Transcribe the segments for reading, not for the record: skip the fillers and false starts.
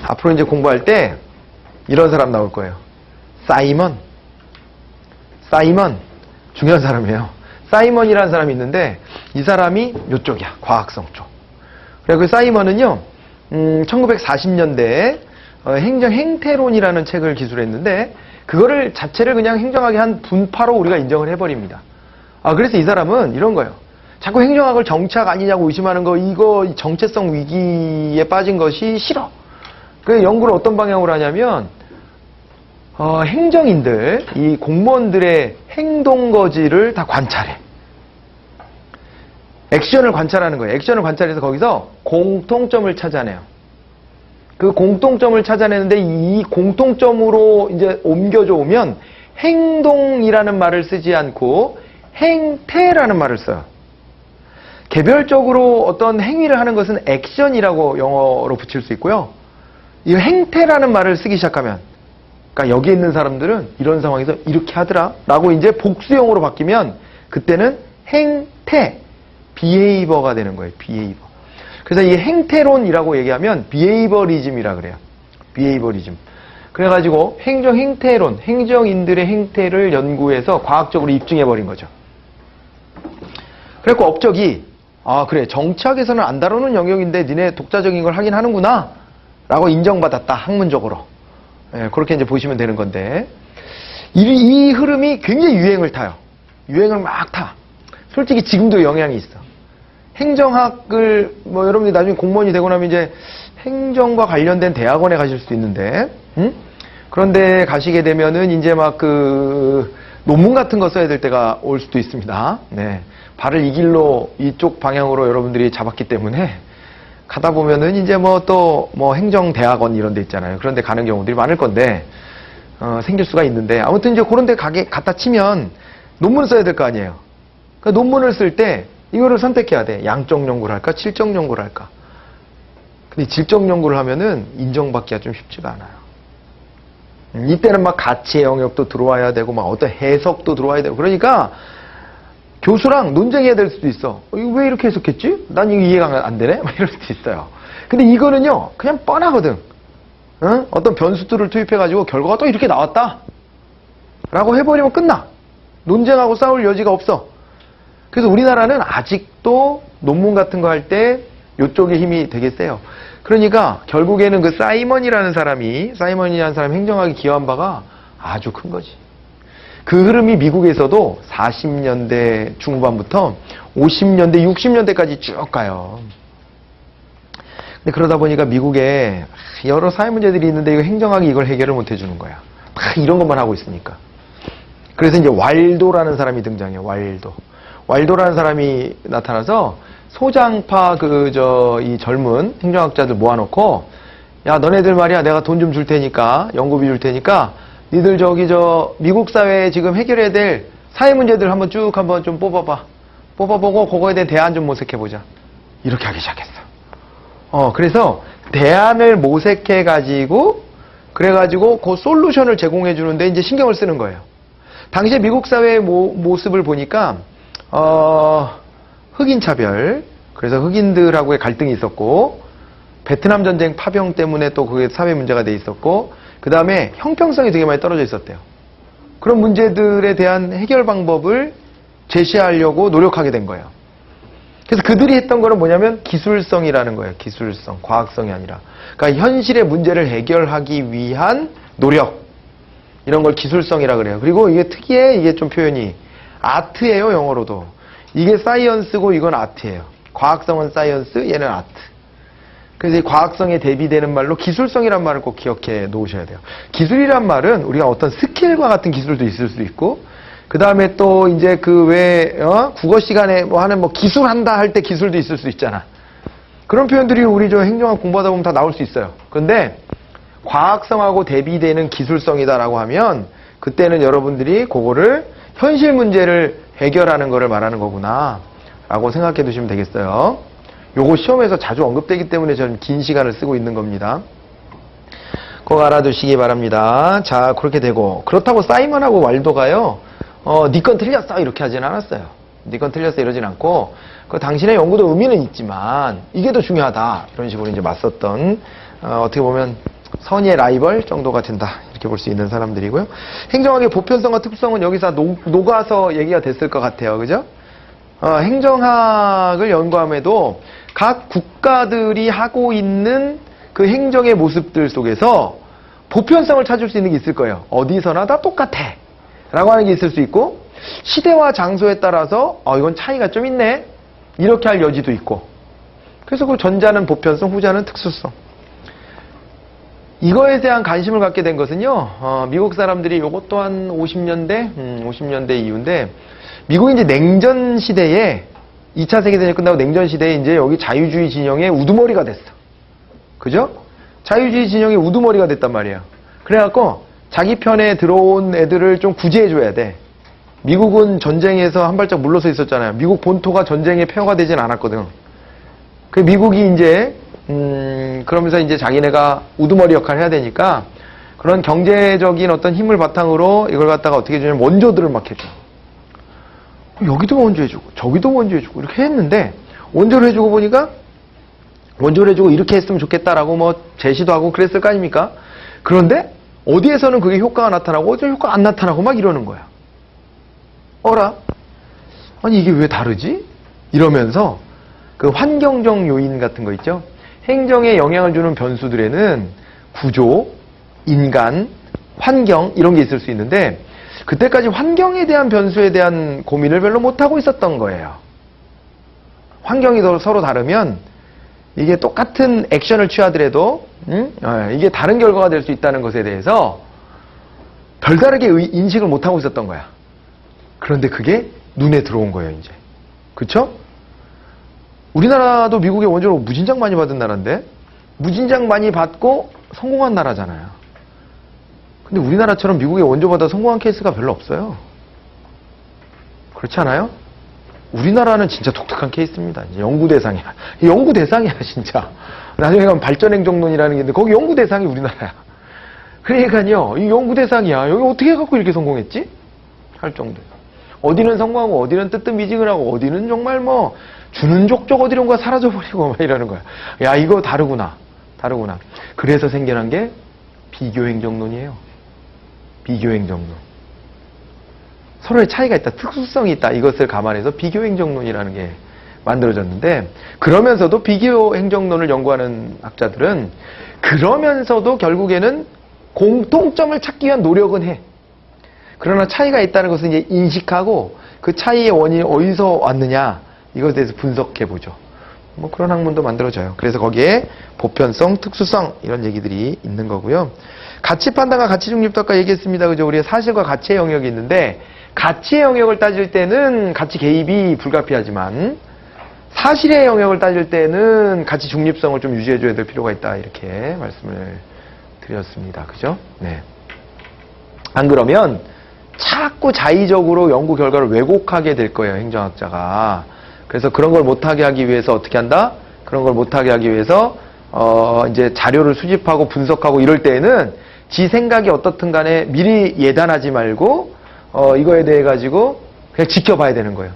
앞으로 이제 공부할 때 이런 사람 나올 거예요. 사이먼. 중요한 사람이에요. 사이먼이라는 사람이 있는데 이 사람이 이쪽이야. 과학성 쪽. 그리고 그 사이먼은요. 1940년대에 행정 행태론이라는 책을 기술했는데 그거를 자체를 그냥 행정학의 한 분파로 우리가 인정을 해버립니다. 그래서 이 사람은 이런 거예요. 자꾸 행정학을 정치학 아니냐고 의심하는 거, 이거 정체성 위기에 빠진 것이 싫어. 그 연구를 어떤 방향으로 하냐면 행정인들, 이 공무원들의 행동 거지를 다 관찰해. 액션을 관찰하는 거예요. 액션을 관찰해서 거기서 공통점을 찾아내요. 그 공통점을 찾아내는데 이 공통점으로 이제 옮겨져 오면 행동이라는 말을 쓰지 않고 행태라는 말을 써요. 개별적으로 어떤 행위를 하는 것은 액션이라고 영어로 붙일 수 있고요. 이 행태라는 말을 쓰기 시작하면, 그러니까 여기 있는 사람들은 이런 상황에서 이렇게 하더라 라고 이제 복수형으로 바뀌면 그때는 행태, 비헤이버가 되는 거예요. 비헤이버. 그래서 이 행태론이라고 얘기하면 비헤이버리즘이라 그래요. 비헤이버리즘. 그래가지고 행정 행태론, 행정인들의 행태를 연구해서 과학적으로 입증해버린 거죠. 그래갖고 업적이 그래 정치학에서는 안 다루는 영역인데 니네 독자적인 걸 하긴 하는구나 라고 인정받았다. 학문적으로. 그렇게 이제 보시면 되는 건데 이 흐름이 굉장히 유행을 타요. 유행을 막 타. 솔직히 지금도 영향이 있어. 행정학을 여러분들이 나중에 공무원이 되고 나면 이제 행정과 관련된 대학원에 가실 수도 있는데 그런데 가시게 되면은 이제 막 논문 같은 거 써야 될 때가 올 수도 있습니다. 네. 발을 이 길로 이쪽 방향으로 여러분들이 잡았기 때문에 가다 보면은 이제 또 행정대학원 이런 데 있잖아요. 그런 데 가는 경우들이 많을 건데 생길 수가 있는데 아무튼 이제 그런 데 갖다 치면 논문을 써야 될 거 아니에요. 그러니까 논문을 쓸 때 이거를 선택해야 돼. 양적 연구를 할까? 질적 연구를 할까? 근데 질적 연구를 하면은 인정받기가 좀 쉽지가 않아요. 이때는 막 가치의 영역도 들어와야 되고 막 어떤 해석도 들어와야 되고 그러니까 교수랑 논쟁해야 될 수도 있어. 이거 왜 이렇게 해석했지? 난 이거 이해가 안 되네? 막 이럴 수도 있어요. 근데 이거는요, 그냥 뻔하거든. 어떤 변수들을 투입해가지고 결과가 또 이렇게 나왔다. 라고 해버리면 끝나. 논쟁하고 싸울 여지가 없어. 그래서 우리나라는 아직도 논문 같은 거 할 때 이쪽에 힘이 되게 세요. 그러니까 결국에는 그 사이먼이라는 사람이 행정학에 기여한 바가 아주 큰 거지. 그 흐름이 미국에서도 40년대 중반부터 50년대, 60년대까지 쭉 가요. 근데 그러다 보니까 미국에 여러 사회 문제들이 있는데 이거 행정학이 이걸 해결을 못 해주는 거야. 막 이런 것만 하고 있으니까. 그래서 이제 왈도라는 사람이 등장해요. 왈도라는 사람이 나타나서 소장파 이 젊은 행정학자들 모아놓고 야 너네들 말이야 내가 돈 좀 줄 테니까 연구비 줄 테니까 니들 미국 사회에 지금 해결해야 될 사회 문제들 한번 좀 뽑아보고 그거에 대한 대안 좀 모색해보자. 이렇게 하기 시작했어. 그래서 대안을 모색해가지고 그래가지고 그 솔루션을 제공해주는데 이제 신경을 쓰는 거예요. 당시에 미국 사회의 모습을 보니까 흑인 차별, 그래서 흑인들하고의 갈등이 있었고 베트남 전쟁 파병 때문에 또 그게 사회 문제가 돼 있었고 그 다음에 형평성이 되게 많이 떨어져 있었대요. 그런 문제들에 대한 해결 방법을 제시하려고 노력하게 된 거예요. 그래서 그들이 했던 거는 뭐냐면 기술성이라는 거예요. 기술성, 과학성이 아니라. 그러니까 현실의 문제를 해결하기 위한 노력. 이런 걸 기술성이라 그래요. 그리고 이게 특이해. 이게 좀 표현이. 아트예요, 영어로도. 이게 사이언스고 이건 아트예요. 과학성은 사이언스, 얘는 아트. 그래서 이 과학성에 대비되는 말로 기술성이란 말을 꼭 기억해 놓으셔야 돼요. 기술이란 말은 우리가 어떤 스킬과 같은 기술도 있을 수 있고, 그 다음에 또 이제 국어 시간에 기술한다 할 때 기술도 있을 수 있잖아. 그런 표현들이 우리 행정학 공부하다 보면 다 나올 수 있어요. 그런데 과학성하고 대비되는 기술성이다라고 하면 그때는 여러분들이 그거를 현실 문제를 해결하는 거를 말하는 거구나 라고 생각해 두시면 되겠어요. 요거 시험에서 자주 언급되기 때문에 저는 긴 시간을 쓰고 있는 겁니다. 꼭 알아두시기 바랍니다. 자, 그렇게 되고 그렇다고 사이먼하고 왈도가요 니 건 틀렸어 이렇게 하진 않았어요. 네 건 틀렸어 이러진 않고 그 당신의 연구도 의미는 있지만 이게 더 중요하다 이런 식으로 이제 맞섰던 어떻게 보면 선의의 라이벌 정도가 된다 이렇게 볼 수 있는 사람들이고요. 행정학의 보편성과 특수성은 여기서 녹아서 얘기가 됐을 것 같아요. 그죠? 행정학을 연구함에도 각 국가들이 하고 있는 그 행정의 모습들 속에서 보편성을 찾을 수 있는 게 있을 거예요. 어디서나 다 똑같아 라고 하는 게 있을 수 있고 시대와 장소에 따라서 이건 차이가 좀 있네 이렇게 할 여지도 있고 그래서 그 전자는 보편성, 후자는 특수성. 이거에 대한 관심을 갖게 된 것은요, 미국 사람들이 요것도 한 50년대 이후인데, 미국이 이제 냉전 시대에, 2차 세계대전이 끝나고 냉전 시대에 이제 여기 자유주의 진영의 우두머리가 됐어. 그죠? 자유주의 진영의 우두머리가 됐단 말이야. 그래갖고, 자기 편에 들어온 애들을 좀 구제해줘야 돼. 미국은 전쟁에서 한 발짝 물러서 있었잖아요. 미국 본토가 전쟁의 폐허가 되진 않았거든. 그 미국이 이제, 그러면서 이제 자기네가 우두머리 역할을 해야 되니까 그런 경제적인 어떤 힘을 바탕으로 이걸 갖다가 어떻게 해주냐면 원조들을 막 해줘. 여기도 원조해주고 저기도 원조해주고 이렇게 했는데 원조를 해주고 보니까 원조를 해주고 이렇게 했으면 좋겠다라고 뭐 제시도 하고 그랬을 거 아닙니까? 그런데 어디에서는 그게 효과가 나타나고 어디서 효과가 안 나타나고 막 이러는 거야. 어라? 아니 이게 왜 다르지? 이러면서 그 환경적 요인 같은 거 있죠? 행정에 영향을 주는 변수들에는 구조, 인간, 환경 이런 게 있을 수 있는데 그때까지 환경에 대한 변수에 대한 고민을 별로 못하고 있었던 거예요. 환경이 서로 다르면 이게 똑같은 액션을 취하더라도 이게 다른 결과가 될 수 있다는 것에 대해서 별다르게 인식을 못하고 있었던 거야. 그런데 그게 눈에 들어온 거예요, 이제. 그쵸? 우리나라도 미국의 원조로 무진장 많이 받은 나라인데 무진장 많이 받고 성공한 나라잖아요. 근데 우리나라처럼 미국의 원조받아 성공한 케이스가 별로 없어요. 그렇지 않아요? 우리나라는 진짜 독특한 케이스입니다. 이제 연구 대상이야. 연구 대상이야, 진짜. 나중에 가면 발전행정론이라는 게 있는데 거기 연구 대상이 우리나라야. 그러니까요, 이 연구 대상이야. 여기 어떻게 해갖고 이렇게 성공했지? 할 정도. 어디는 성공하고 어디는 뜨뜻미지근하고 어디는 정말 뭐 주는 족족 어디론가 사라져버리고 막 이러는 거야. 야, 이거 다르구나. 다르구나. 그래서 생겨난 게 비교행정론이에요. 비교행정론. 서로의 차이가 있다. 특수성이 있다. 이것을 감안해서 비교행정론이라는 게 만들어졌는데 그러면서도 비교행정론을 연구하는 학자들은 그러면서도 결국에는 공통점을 찾기 위한 노력은 해. 그러나 차이가 있다는 것을 이제 인식하고 그 차이의 원인이 어디서 왔느냐 이것에 대해서 분석해보죠. 뭐 그런 학문도 만들어져요. 그래서 거기에 보편성, 특수성 이런 얘기들이 있는 거고요. 가치 판단과 가치 중립도 아까 얘기했습니다. 그죠? 우리가 사실과 가치의 영역이 있는데 가치의 영역을 따질 때는 가치 개입이 불가피하지만 사실의 영역을 따질 때는 가치 중립성을 좀 유지해줘야 될 필요가 있다. 이렇게 말씀을 드렸습니다. 그죠? 네. 안 그러면 자꾸 자의적으로 연구 결과를 왜곡하게 될 거예요. 행정학자가. 그래서 그런 걸 못하게 하기 위해서 어떻게 한다? 그런 걸 못하게 하기 위해서 이제 자료를 수집하고 분석하고 이럴 때에는 지 생각이 어떻든 간에 미리 예단하지 말고 이거에 대해 가지고 그냥 지켜봐야 되는 거예요.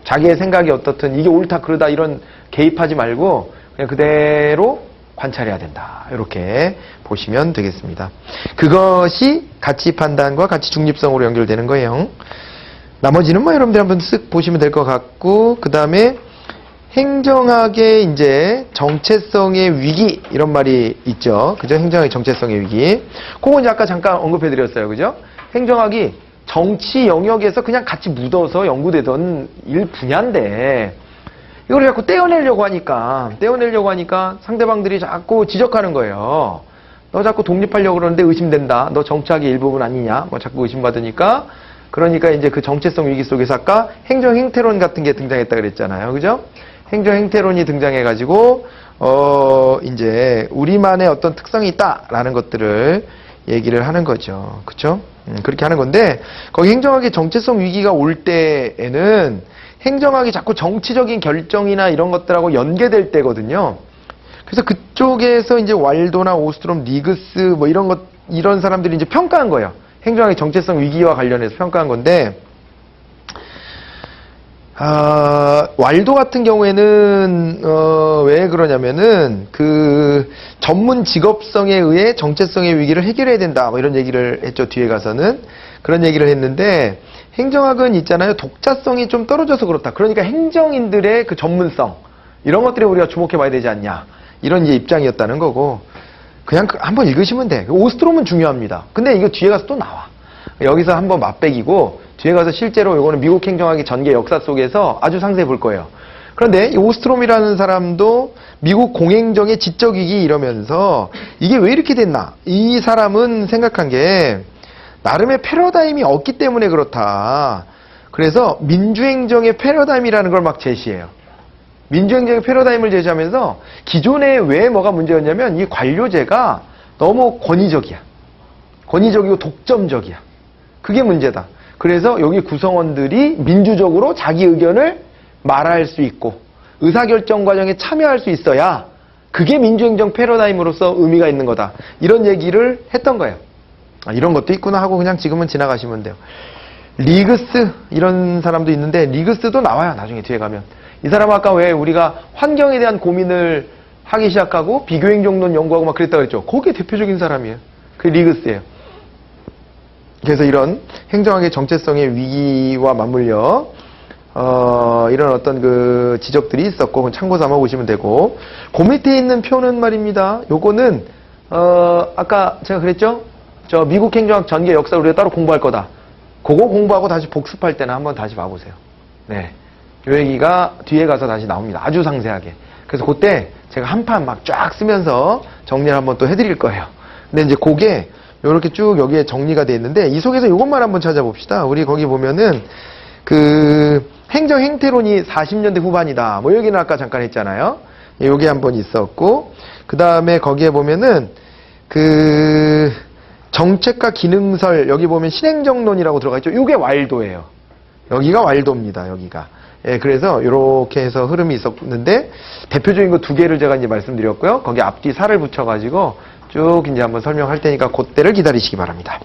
자기의 생각이 어떻든 이게 옳다 그르다 이런 개입하지 말고 그냥 그대로 관찰해야 된다. 이렇게 보시면 되겠습니다. 그것이 가치 판단과 가치 중립성으로 연결되는 거예요. 나머지는 뭐 여러분들 한번 쓱 보시면 될 것 같고, 그 다음에 행정학의 이제 정체성의 위기 이런 말이 있죠. 그죠? 행정학의 정체성의 위기. 그건 이제 아까 잠깐 언급해 드렸어요. 그죠? 행정학이 정치 영역에서 그냥 같이 묻어서 연구되던 일 분야인데 이걸 자꾸 떼어내려고 하니까 상대방들이 자꾸 지적하는 거예요. 너 자꾸 독립하려고 그러는데 의심된다. 너 정치학의 일부분 아니냐? 뭐 자꾸 의심받으니까. 그러니까 이제 그 정체성 위기 속에서 아까 행정 행태론 같은 게 등장했다 그랬잖아요. 그죠? 행정 행태론이 등장해가지고, 이제 우리만의 어떤 특성이 있다라는 것들을 얘기를 하는 거죠. 그쵸? 그렇게 하는 건데, 거기 행정학의 정체성 위기가 올 때에는 행정학이 자꾸 정치적인 결정이나 이런 것들하고 연계될 때거든요. 그래서 그쪽에서 이제 왈도나 오스트롬, 니그스 뭐 이런 사람들이 이제 평가한 거예요. 행정학의 정체성 위기와 관련해서 평가한 건데, 왈도 같은 경우에는 왜 그러냐면은 그 전문 직업성에 의해 정체성의 위기를 해결해야 된다 뭐 이런 얘기를 했죠. 뒤에 가서는 그런 얘기를 했는데, 행정학은 있잖아요, 독자성이 좀 떨어져서 그렇다. 그러니까 행정인들의 그 전문성 이런 것들에 우리가 주목해 봐야 되지 않냐, 이런 이제 입장이었다는 거고, 그냥 한번 읽으시면 돼. 오스트롬은 중요합니다. 근데 이거 뒤에 가서 또 나와. 여기서 한번 맛배기고 뒤에 가서 실제로 이거는 미국 행정학의 전개 역사 속에서 아주 상세히 볼 거예요. 그런데 이 오스트롬이라는 사람도 미국 공행정의 지적위기 이러면서 이게 왜 이렇게 됐나? 이 사람은 생각한 게 나름의 패러다임이 없기 때문에 그렇다. 그래서 민주행정의 패러다임이라는 걸 막 제시해요. 민주행정의 패러다임을 제시하면서 기존에 왜 뭐가 문제였냐면 이 관료제가 너무 권위적이야. 권위적이고 독점적이야. 그게 문제다. 그래서 여기 구성원들이 민주적으로 자기 의견을 말할 수 있고 의사결정 과정에 참여할 수 있어야 그게 민주행정 패러다임으로서 의미가 있는 거다. 이런 얘기를 했던 거예요. 이런 것도 있구나 하고 그냥 지금은 지나가시면 돼요. 리그스 이런 사람도 있는데 리그스도 나와요. 나중에 뒤에 가면. 이 사람 아까 왜 우리가 환경에 대한 고민을 하기 시작하고 비교행정론 연구하고 막 그랬다고 했죠. 거기에 대표적인 사람이에요. 그게 리그스예요. 그래서 이런 행정학의 정체성의 위기와 맞물려 이런 어떤 그 지적들이 있었고 참고 삼아 보시면 되고, 그 밑에 있는 표는 말입니다. 요거는 아까 제가 그랬죠? 저 미국 행정학 전개 역사 우리가 따로 공부할 거다. 그거 공부하고 다시 복습할 때는 한번 다시 봐보세요. 네, 요 얘기가 뒤에 가서 다시 나옵니다. 아주 상세하게. 그래서 그때 제가 한 판 막 쫙 쓰면서 정리를 한번 또 해드릴 거예요. 근데 이제 그게 요렇게 쭉 여기에 정리가 되어 있는데, 이 속에서 이것만 한번 찾아봅시다. 우리 거기 보면은 그 행정 행태론이 40년대 후반이다. 뭐 여기는 아까 잠깐 했잖아요. 요게 한번 있었고, 그 다음에 거기에 보면은 그 정책과 기능설, 여기 보면 신행정론이라고 들어가 있죠. 요게 왈도예요. 여기가 왈도입니다. 여기가. 예, 그래서 이렇게 해서 흐름이 있었는데, 대표적인 거 두 개를 제가 이제 말씀드렸고요. 거기 앞뒤 살을 붙여가지고 쭉 이제 한번 설명할 테니까 그때를 기다리시기 바랍니다.